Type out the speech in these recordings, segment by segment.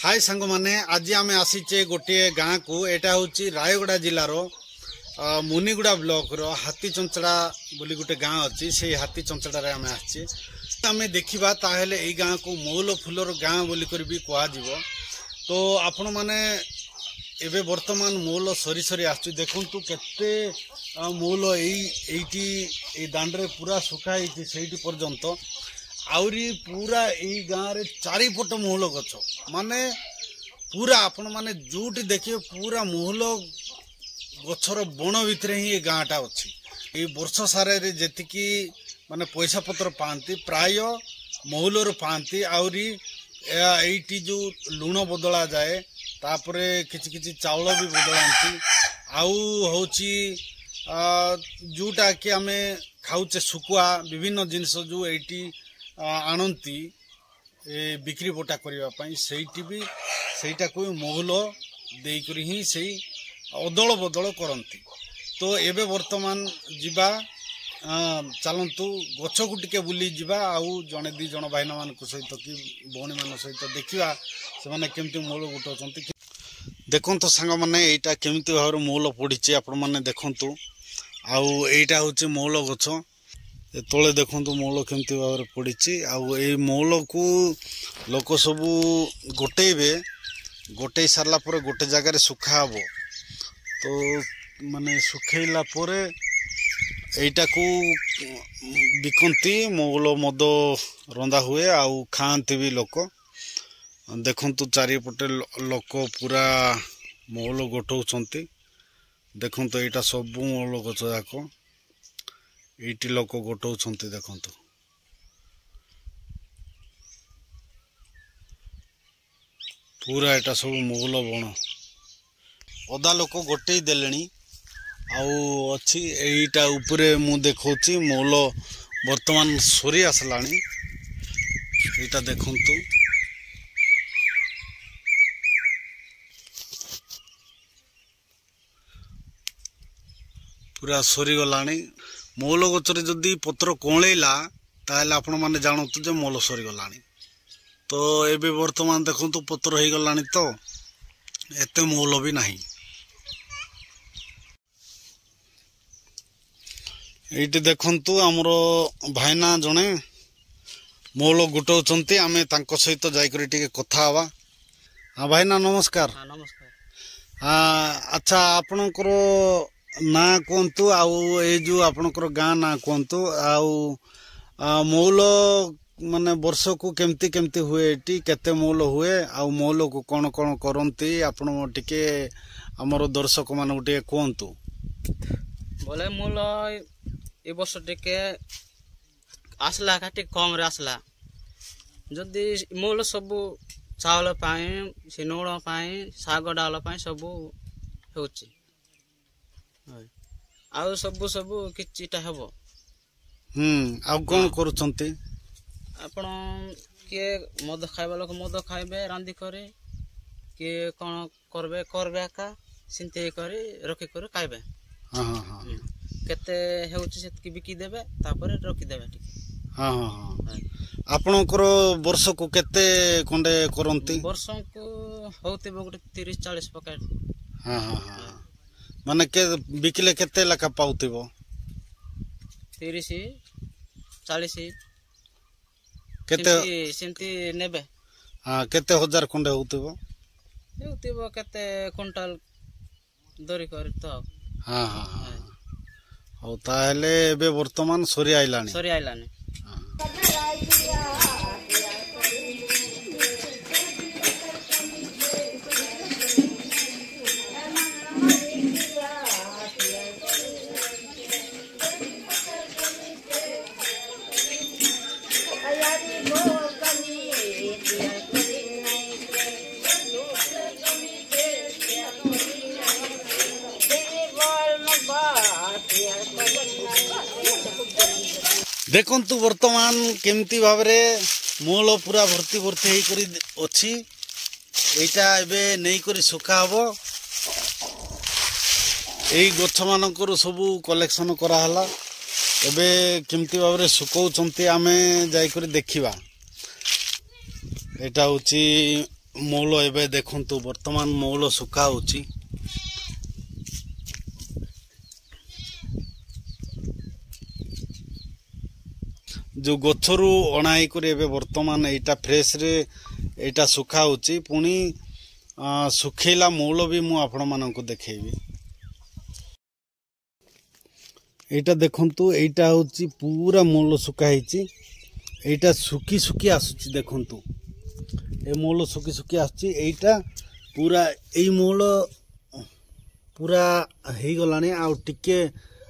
हाय सांग माने आज आम आसीचे गोटे गाँ को एटा होची रायगड़ा जिलार मुनिगुड़ा ब्लॉक रो हाथी चंचड़ा बोली गोटे गाँ अच्छी से हाथी चंचड़ा आम आसे आम देखा ताहले एई गाँ को मौल फुलर गाँ बोली कर भी कह तो आपण माने एबे वर्तमान मौल सरी सरी आसु देखंतु केते मौल एई दांडरे पूरा सुखाई सेठी पर्यंत आउरी पूरा एई गाँ रे चारिपट मौल गछ माने पूरा आपण माने जोटी देखिए पूरा मौल गछर बण भितर ही गाँटा अच्छी ये वर्ष सारे जेतिकी माने पैसा पत्र पाती प्राय मौलर पाती आउरी एटी जो लुण बदला जाए तापरे किछि किछि चाउल भी बदलांती आउ होची जोटा कि आमे खाऊचे सुकुआ विभिन्न जिनस जो एटी आणती बिक्री बटा करने सहीटी भी सहीटा को मौल देकर ही से अदल बदल करती तो एबे वर्तमान जीवा चलतु गछ को टिके बुली जीवा आउ जड़े दी जन भाईना मान सहित कि भौणी मान सहित देखा से मैंने केमती मौल गुटाऊँ देखो सांग मैंने यहाँ केमती भाव मौल पड़ी आपण मैंने देखु आउ एटा हूँ मौल गछ तले देखु मौल केमती भाव पड़ी आउ ए मौल को लोक सबू गोटे सारा पर गोटे जगार सुखा हम तो माने सुखेला परे एटा को बिकती मौल मद रंधा हुए आउ खाती भी लोक देखु चारिपटे लोक पूरा मौल गोटाऊँ देखु यहाँ सब मौल गछ जाक ये लोक गोटाऊँ देखु पूरा यहाँ सब मौल बण अदा लोक गोटे देले आउ अच्छी एटा उपरे मु देखौची मौल वर्तमान सरी आसलानी एटा देखंतु पूरा सरी गलानी मौल गचरे जदि पत्र कोळैला ताहले आपण माने जानतु जे मौल सरी गलानी तो एबे वर्तमान देखंतु पत्र हे गलानी तो एते मौल भी नाही ये देखु आमर भाईना जड़े मौल गुटाऊँ आम सहित जाकर कथा हवा। हाँ भाईना नमस्कार। हाँ नमस्कार। अच्छा आपणकर ना कहतु आउ ए जो आपणकर गाँ ना कहतु आउ मौल माने वर्ष को केमती केमती हुए एटी केते मौल हुए आउ मौल को कौन कौन करती आपण टिके आमर दर्शक मान टे कहतु बोले मौल ए वर्ष टिके आसला का टिके कम रे आसला जदि मौल सबू चावल पाए से नूण पाए साग डाल पाए सबू होची आउ सबू सबू किछिटा हेबो आउ कोन करूछंती आपण के मद खाइबा लोक मद खाइबे रांदी करे के कोन करबे करबे का सिंते करे रखी करे खाइबे। हां हां हां केते हेउची सेतकी बिकी देबे तापर रखी देबे ठीक। हां हां हां आपणकर वर्ष को केते कोंडे करंती वर्ष को होते गोटे 30 40 पैकेट। हां हां हां माने के बिकले केते लका पाउतिबो 30 40 केते सेंती नेबे। हां केते हजार कोंडे होतिबो केते क्विंटल दरी कर तो। हां हां हां हो ताहले एबे वर्तमान सरी आइलानी देखंतु वर्तमान केमती भाव रे मौल पूरा भर्ती भर्ती हे करी अछि एटा एबे नै करी सुखा हबो एई गछ मानकर सबु कलेक्शन करा हला एबे केमती भाव रे सुकौचंती आमे जाई करी देखिबा एटा होची मौल एबे देखंतु वर्तमान मौल सुखा होची जो गछरु अणाई करे एबे वर्तमान एटा फ्रेश रे एटा सुखा होची पुनी सुखेला मौल भी मु आपण मानक देखेबी। एटा देखंतु एटा होची पूरा मौल सुखा हेची एटा सुखी सुखी आसुची देखंतु ए मौल सुखी सुखी आसुची एटा पूरा एई मौल पूरा हेई गलानी आ टिके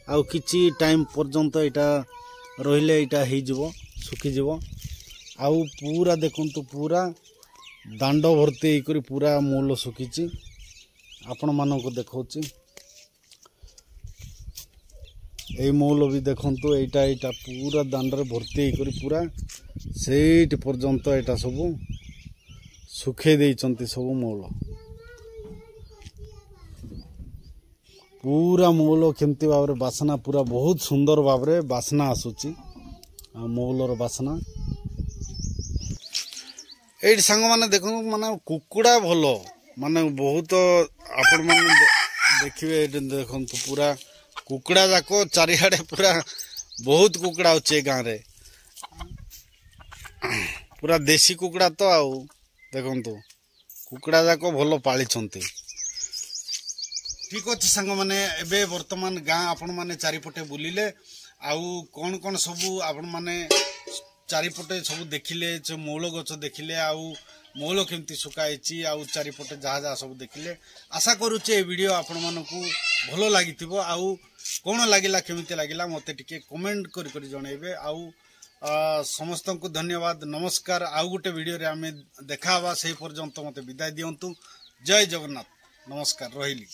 आ किछि टाइम पर्यंत एटा रहिले एटा हेई जिवो सुखी जिवो आ पूरा देखंतु पूरा दांड भर्ती करी पूरा मौल सुखीची आपण मानको देखौची ए मौल भी देखंतु एटा एटा पूरा दांड रे भर्ती करी पूरा सेट पर्यंत एटा सब सुखे देइचंती सब मौल पूरा मौल केमती भाव बासना पूरा बहुत सुंदर भाव बासना आसुची मौलर बासना एट सांग माने देखो माने कुकुड़ा भलो माने बहुत आपण माने देखिबे देखंतु पूरा कुकुड़ा जाको चारिआडे पूरा बहुत कुकुड़ा होचे गाँ रे पूरा देसी कुकुड़ा तो आउ देखंतु कुकुड़ा जाको भलो पाली छंती। ठीक अच्छे सांग मैंने एबे वर्तमान गाँ आपण माने चारिपटे बुलिले आउ कौन कौन सबू आपण माने चारिपटे सब देखिले मौल गछ देखिले आउ मौल केमती सुखाई आउ चारिपटे जहाँ जहाँ सब देखिले आशा करुचे ए वीडियो आपण मानकू भलो लागिथिबो आउ कौन लागिला केमती लागिला मते टिके कमेंट करी जणैबे आउ समस्त को धन्यवाद नमस्कार आउ गोटे वीडियो रे आमे देखावा से पर्यंत मते विदाय दियंतु जय जगन्नाथ नमस्कार रहिली।